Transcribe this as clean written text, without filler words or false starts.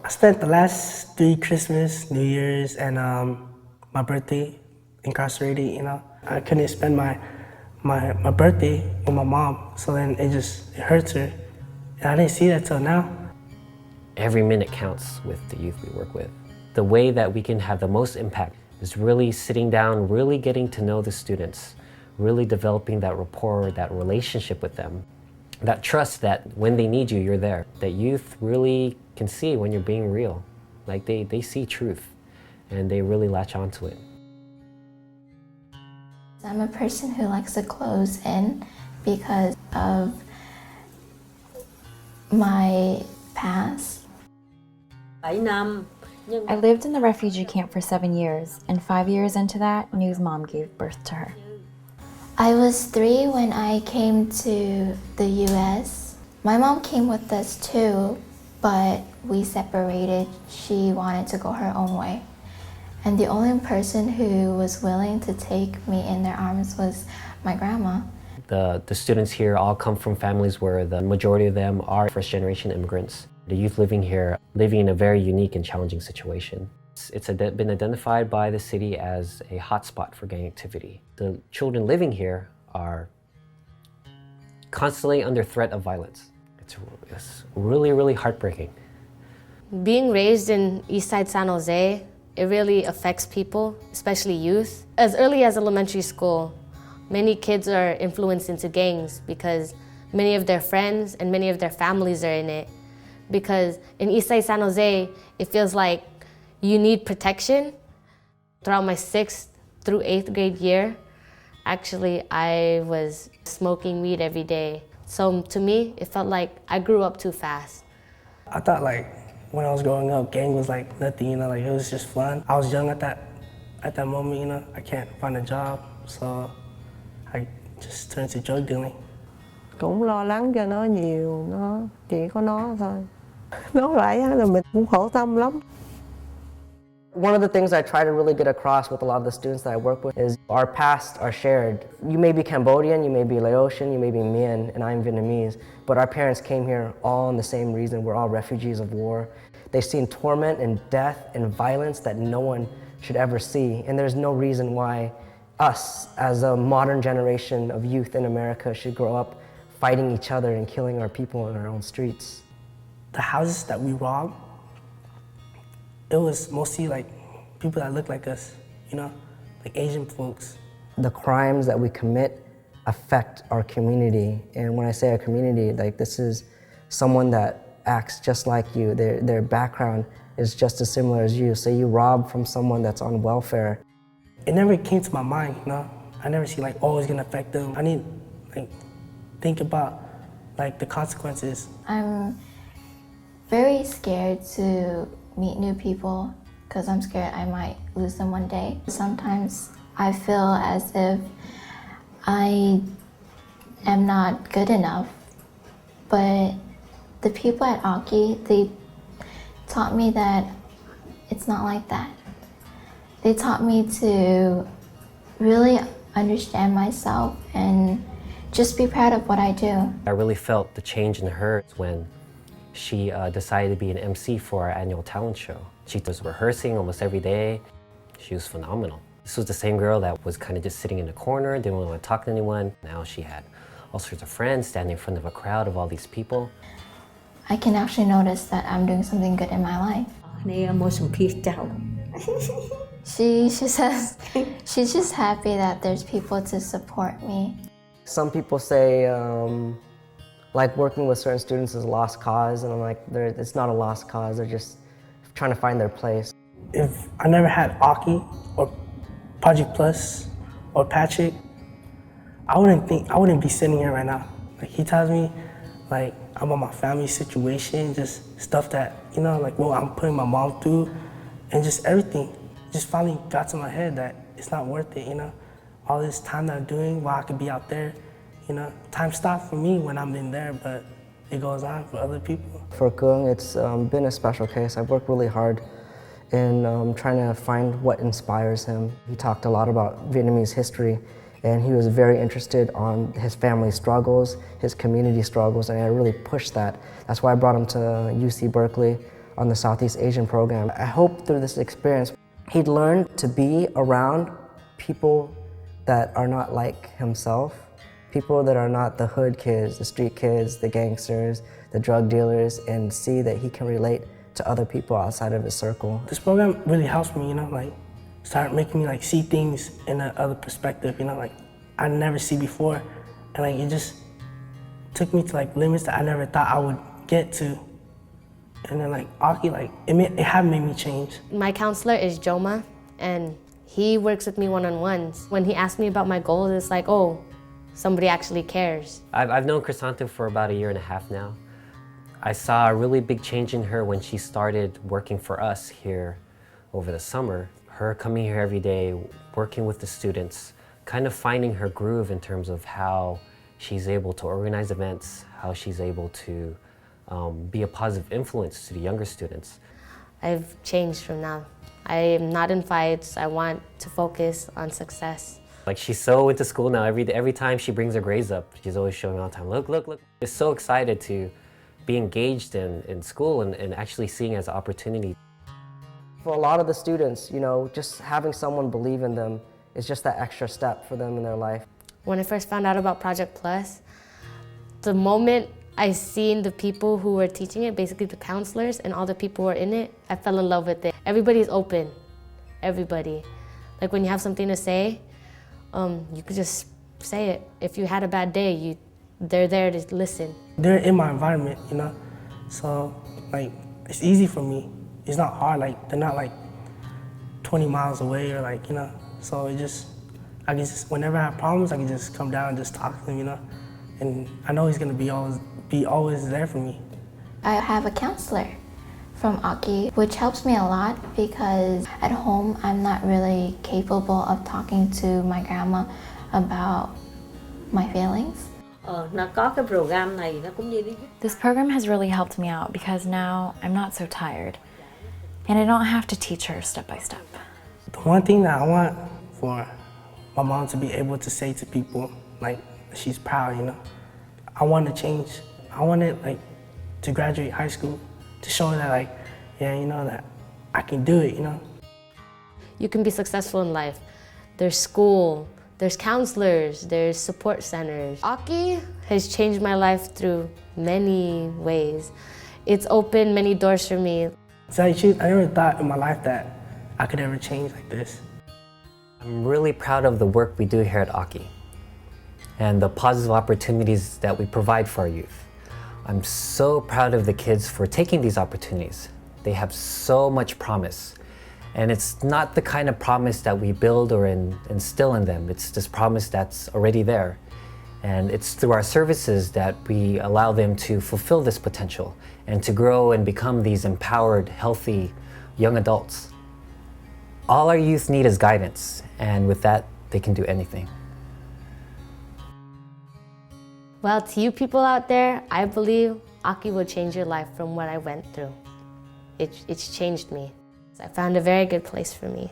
I spent the last 3 Christmas, New Year's, and my birthday incarcerated, you know. I couldn't spend my birthday with my mom, so then it hurts her. And I didn't see that till now. Every minute counts with the youth we work with. The way that we can have the most impact is really sitting down, really getting to know the students, really developing that rapport, that relationship with them, that trust that when they need you, you're there. That youth really can see when you're being real. Like they see truth and they really latch onto it. I'm a person who likes to close in because of my past. I lived in the refugee camp for 7 years, and 5 years into that, New's mom gave birth to her. I was 3 when I came to the US. My mom came with us too, but we separated. She wanted to go her own way. And the only person who was willing to take me in their arms was my grandma. The students here all come from families where the majority of them are first-generation immigrants. The youth living here, living in a very unique and challenging situation. It's been identified by the city as a hotspot for gang activity. The children living here are constantly under threat of violence. It's really, really heartbreaking. Being raised in Eastside San Jose, it really affects people, especially youth. As early as elementary school, many kids are influenced into gangs because many of their friends and many of their families are in it. Because in Eastside San Jose, it feels like you need protection. Throughout my 6th through 8th grade year, actually, I was smoking weed every day. So to me, it felt like I grew up too fast. I thought like when I was growing up, gang was like nothing, you know, like it was just fun. I was young at that moment, you know, I can't find a job, so I just turned to drug dealing. Cũng lo lắng cho nó nhiều, nó chỉ có nó thôi. Nói lại là mình cũng khổ tâm lắm. One of the things I try to really get across with a lot of the students that I work with is our pasts are shared. You may be Cambodian, you may be Laotian, you may be Mien, and I'm Vietnamese, but our parents came here all in the same reason. We're all refugees of war. They've seen torment and death and violence that no one should ever see, and there's no reason why us, as a modern generation of youth in America, should grow up fighting each other and killing our people in our own streets. The houses that we robbed, it was mostly like people that look like us, you know, like Asian folks. The crimes that we commit affect our community, and when I say our community, like this is someone that acts just like you. Their background is just as similar as you. Say you rob from someone that's on welfare. It never came to my mind, you know. I never see like, oh, it's gonna affect them. I need like think about like the consequences. I'm very scared to meet new people because I'm scared I might lose them one day. Sometimes I feel as if I am not good enough, but the people at AACI, they taught me that it's not like that. They taught me to really understand myself and just be proud of what I do. I really felt the change in her when she decided to be an MC for our annual talent show. She was rehearsing almost every day. She was phenomenal. This was the same girl that was kind of just sitting in the corner, didn't want to talk to anyone. Now she had all sorts of friends standing in front of a crowd of all these people. I can actually notice that I'm doing something good in my life. She says she's just happy that there's people to support me. Some people say like working with certain students is a lost cause, and I'm like, it's not a lost cause, they're just trying to find their place. If I never had AACI or Project Plus or Patrick, I wouldn't be sitting here right now. Like he tells me like about my family situation, just stuff that, you know, like what I'm putting my mom through, and just everything. Just finally got to my head that it's not worth it, you know. All this time that I'm doing while I could be out there, you know. Time stopped for me when I'm in there, but it goes on for other people. For Kuang, it's been a special case. I've worked really hard in trying to find what inspires him. He talked a lot about Vietnamese history, and he was very interested on his family struggles, his community struggles, and I really pushed that. That's why I brought him to UC Berkeley. on the Southeast Asian program. I hope through this experience, he'd learn to be around people that are not like himself, people that are not the hood kids, the street kids, the gangsters, the drug dealers, and see that he can relate to other people outside of his circle. This program really helps me, like start making me like see things in another perspective, like I never see before. And like it just took me to like limits that I never thought I would get to. And then like AACI, like it had made me change. My counselor is Joma, and he works with me one-on-ones. When he asks me about my goals, it's like, oh, somebody actually cares. I've known Crisanto for about 1.5 years now. I saw a really big change in her when she started working for us here over the summer. Her coming here every day, working with the students, kind of finding her groove in terms of how she's able to organize events, how she's able to be a positive influence to the younger students. I've changed from now. I am not in fights. I want to focus on success. Like she's so into school now. Every time she brings her grades up, she's always showing me all the time, look, look, look. She's so excited to be engaged in school and actually seeing it as an opportunity. For a lot of the students, just having someone believe in them is just that extra step for them in their life. When I first found out about Project Plus, the moment I seen the people who were teaching it, basically the counselors and all the people who were in it, I fell in love with it. Everybody's open, everybody. Like when you have something to say, you could just say it. If you had a bad day, they're there to listen. They're in my environment, so like it's easy for me. It's not hard, like they're not like 20 miles away or like, so I can just, whenever I have problems, I can just come down and just talk to him, and I know he's gonna be always there for me. I have a counselor from AACI, which helps me a lot because at home I'm not really capable of talking to my grandma about my feelings. Nó có cái program này nó cũng như đi. This program has really helped me out because now I'm not so tired and I don't have to teach her step by step. The one thing that I want for my mom to be able to say to people, like, she's proud, I want to change. I wanted, like, to graduate high school, to show her that, like, yeah, that I can do it, You can be successful in life. There's school, there's counselors, there's support centers. AACI has changed my life through many ways. It's opened many doors for me. To tell you the truth, I never thought in my life that I could ever change like this. I'm really proud of the work we do here at AACI and the positive opportunities that we provide for our youth. I'm so proud of the kids for taking these opportunities. They have so much promise. And it's not the kind of promise that we build or instill in them. It's this promise that's already there. And it's through our services that we allow them to fulfill this potential and to grow and become these empowered, healthy young adults. All our youth need is guidance, and with that, they can do anything. Well, to you people out there, I believe AACI will change your life from what I went through. It's changed me. I found a very good place for me.